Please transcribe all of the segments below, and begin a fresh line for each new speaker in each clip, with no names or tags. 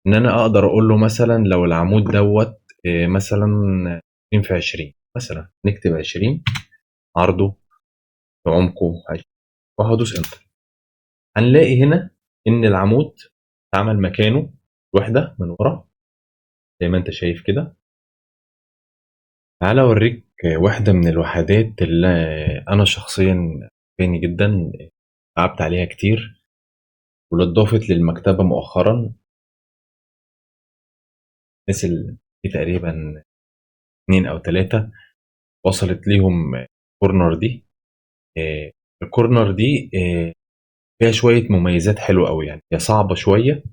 ان انا اقدر اقول له مثلا لو العمود دوت مثلا 20 في 20، مثلا نكتب 20 عرضه وعمقه 20، وهدوس انتر. هنلاقي هنا ان العمود اتعمل مكانه وحده من ورا زي ما انت شايف كده. تعالى اوريك واحده من الوحدات اللي انا شخصيا عجباني جدا، لعبت عليها كتير واللي اتضافت للمكتبه مؤخرا. الناس اللي في تقريبا 2 أو 3 وصلت ليهم الكورنر دي. آه، الكورنر دي فيها شوية مميزات حلوة أوي، يعني هي صعبة شوية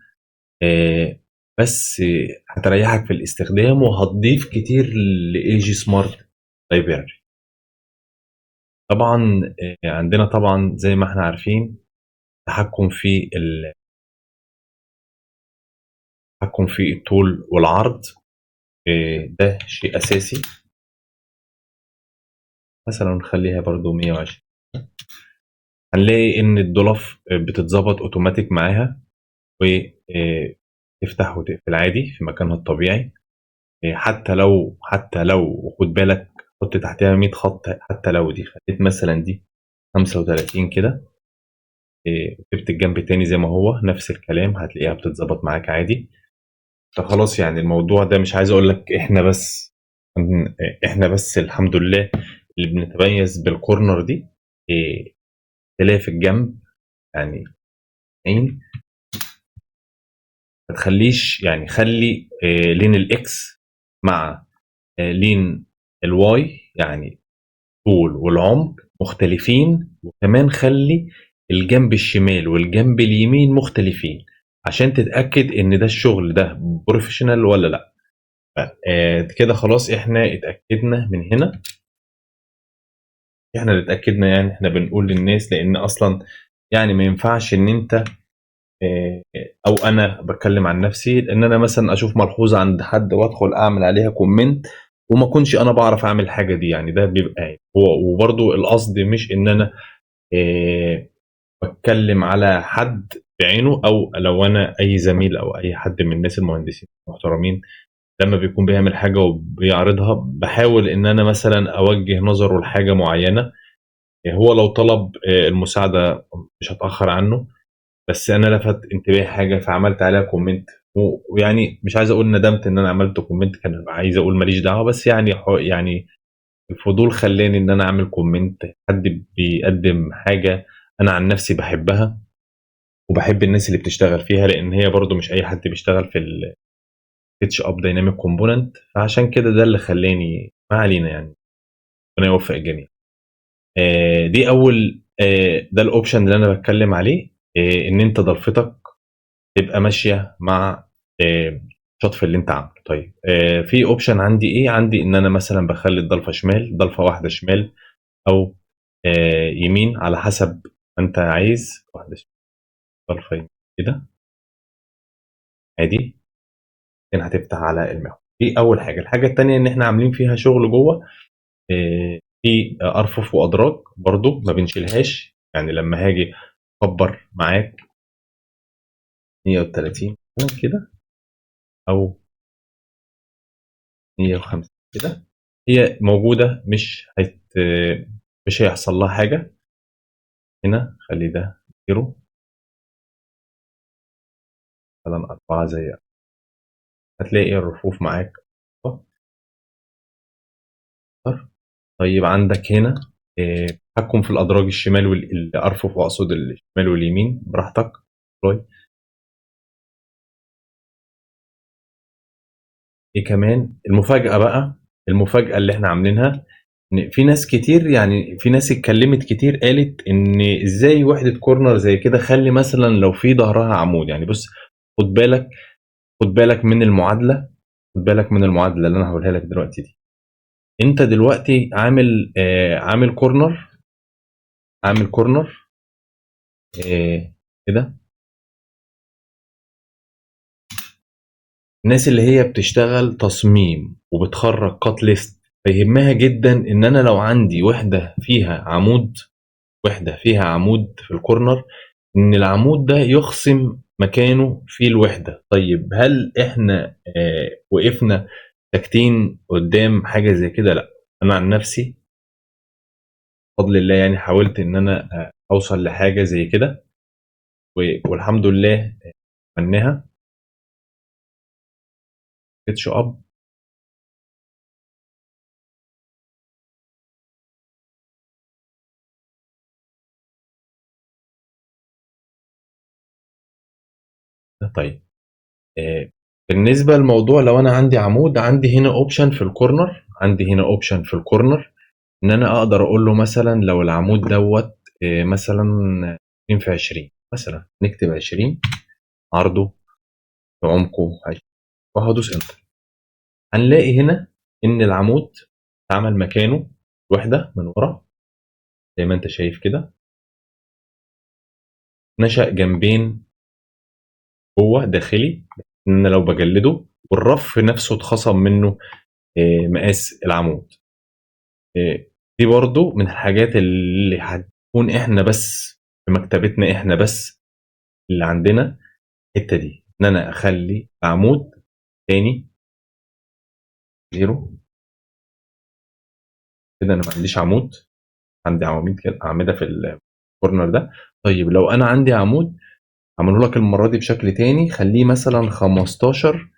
آه، بس هتريحك في الاستخدام وهتضيف كتير ل AG سمارت لايبراري. طبعا عندنا طبعا زي ما احنا عارفين تحكم في التحكم في الطول والعرض، ده شيء أساسي. مثلا نخليها برضو 120. هنلاقي إن الضلف بتتظبط أوتوماتيك معاها، وتفتح وتقفل عادي في مكانها الطبيعي. حتى لو خد بالك، حط تحتها 100 خط. حتى لو دي خليت مثلا دي 35 كده، جبت الجنب التاني زي ما هو نفس الكلام، هتلاقيها بتتظبط معاك عادي. فخلاص يعني الموضوع ده مش عايز اقول لك احنا بس الحمد لله اللي بنتميز بالكورنر دي. إيه، تلاقي في الجنب يعني عين، ما تخليش يعني خلي لين الاكس مع لين الواي، يعني طول والعمق مختلفين، وكمان خلي الجنب الشمال والجنب اليمين مختلفين عشان تتأكد ان ده الشغل ده بروفيشنال ولا لا. كده خلاص احنا اتأكدنا من هنا. احنا اللي اتأكدنا، يعني احنا بنقول للناس لان اصلا يعني ما ينفعش ان انت او انا بتكلم عن نفسي ان انا مثلا اشوف ملحوظه عند حد وادخل اعمل عليها كومنت وما اكونش انا بعرف اعمل الحاجه دي. يعني ده بيبقى عيب. هو وبرضو القصد مش ان انا آه، بتكلم على حد بعينه، او لو انا اي زميل او اي حد من الناس المهندسين المحترمين لما بيكون بيعمل حاجه وبيعرضها بحاول ان انا مثلا اوجه نظره لحاجه معينه. هو لو طلب المساعده مش هتاخر عنه، بس انا لفت انتباهي حاجه فعملت عليها كومنت. ويعني مش عايز اقول ندمت ان انا عملت كومنت، كان عايز اقول ماليش دعوه، بس يعني يعني الفضول خلاني ان انا اعمل كومنت. حد بيقدم حاجه انا عن نفسي بحبها وبحب الناس اللي بتشتغل فيها، لان هي برضو مش اي حد بيشتغل في السكتش اب دايناميك كومبوننت. فعشان كده ده اللي خلاني ما علينا يعني. ربنا يوفق الجميع. دي اول ده الاوبشن اللي انا بتكلم عليه، ان انت ضلفتك تبقى ماشيه مع الشطف اللي انت عامله. طيب في اوبشن عندي ايه؟ عندي ان انا مثلا بخلي الضلفه شمال، ضلفه واحده شمال او يمين على حسب ما انت عايز. واحده شمال، ضلفه يمين كده عادي. هنا هتفتح على المحور. دي اول حاجه. الحاجه الثانيه ان احنا عاملين فيها شغل جوه في ارفف وادراج برضو ما بنشيلهاش. يعني لما هاجي اكبر معاك 130 كده او 150 كده، هي موجودة، مش هيحصل لها حاجة. هنا خلي ده 0، مثلا 4 زي هتلاقي الرفوف معاك أكتر. طيب عندك هنا تحكم في الأدراج الشمال والأرفف، وأقصد الشمال واليمين براحتك. طيب إيه كمان المفاجأة بقى؟ المفاجأة اللي إحنا عاملينها إن في ناس كتير، يعني في ناس اتكلمت كتير قالت إن إزاي وحدة كورنر زي كده خلي مثلا لو في ظهرها عمود. يعني بص، خد بالك، خد بالك من المعادلة، خد بالك من المعادلة اللي أنا هقولها لك دلوقتي دي. أنت دلوقتي عامل كورنر، عامل كورنر كده. الناس اللي هي بتشتغل تصميم وبتخرج كات ليست فيهمها جدا ان انا لو عندي وحده فيها عمود في الكورنر، ان العمود ده يخصم مكانه في الوحدة. طيب هل إحنا وقفنا ساكتين قدام حاجة زي كده؟ لأ. أنا عن نفسي بفضل الله يعني حاولت إن أنا أوصل لحاجة زي كده، والحمد لله منها كيتش أب. طيب بالنسبة للموضوع، لو أنا عندي عمود، عندي هنا أوبشن في الكورنر، إن أنا أقدر أقول له مثلا لو العمود دوت مثلا 20 في 20، مثلا نكتب 20 عرضه في عمقه 20، وهدوس انتر. هنلاقي هنا إن العمود اتعمل مكانه وحدة من ورا زي ما أنت شايف كده، نشأ جنبين جوه داخلي، إن أنا لو بجلده والرف نفسه اتخصم منه مقاس العمود. آه، دي برضو من الحاجات اللي هتكون احنا بس في مكتبتنا، احنا بس اللي عندنا الحته دي، ان انا اخلي عمود تاني زيرو كده. انا ما عنديش عمود، عندي عواميد كده، اعمده في الكورنر ده. طيب لو انا عندي عمود، اعمله لك المره دي بشكل تاني، خليه مثلا 15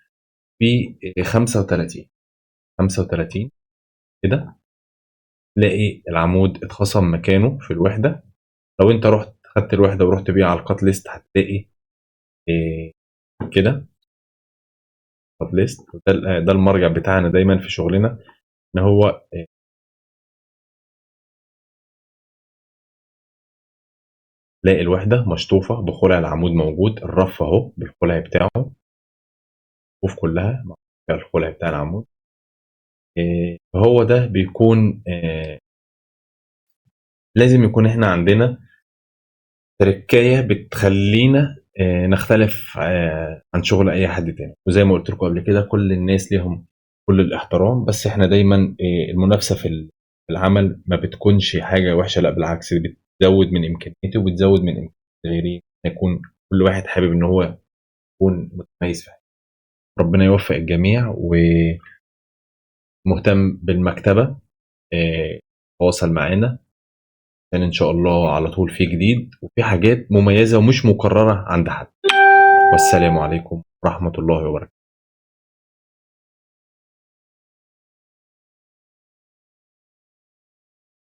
في 35، 35 كده. تلاقي العمود اتخصم مكانه في الوحده. لو انت رحت خدت الوحده ورحت بيها على الكات ليست، هتلاقي إيه كده كات ليست. ده المرجع بتاعنا دايما في شغلنا، ان هو تلاقي الوحده مشطوفه بخلع العمود موجود، الرف اهو بالخلع بتاعه، الصفوف كلها مع الخلع بتاع العمود. فهو ده بيكون لازم يكون احنا عندنا تركايه بتخلينا نختلف عن شغل اي حد تاني. وزي ما قلت لكم قبل كده، كل الناس ليهم كل الاحترام، بس احنا دايما المنافسه في العمل ما بتكونش حاجه وحشه، لا بالعكس، بتزود من امكانياتي وبتزود من امكانيات غيري، يكون كل واحد حابب ان هو يكون متميز في حاجه. ربنا يوفق الجميع. ومهتم بالمكتبه تواصل معانا، عشان ان شاء الله على طول في جديد وفي حاجات مميزه ومش مكرره عند حد. والسلام عليكم ورحمة الله وبركاته.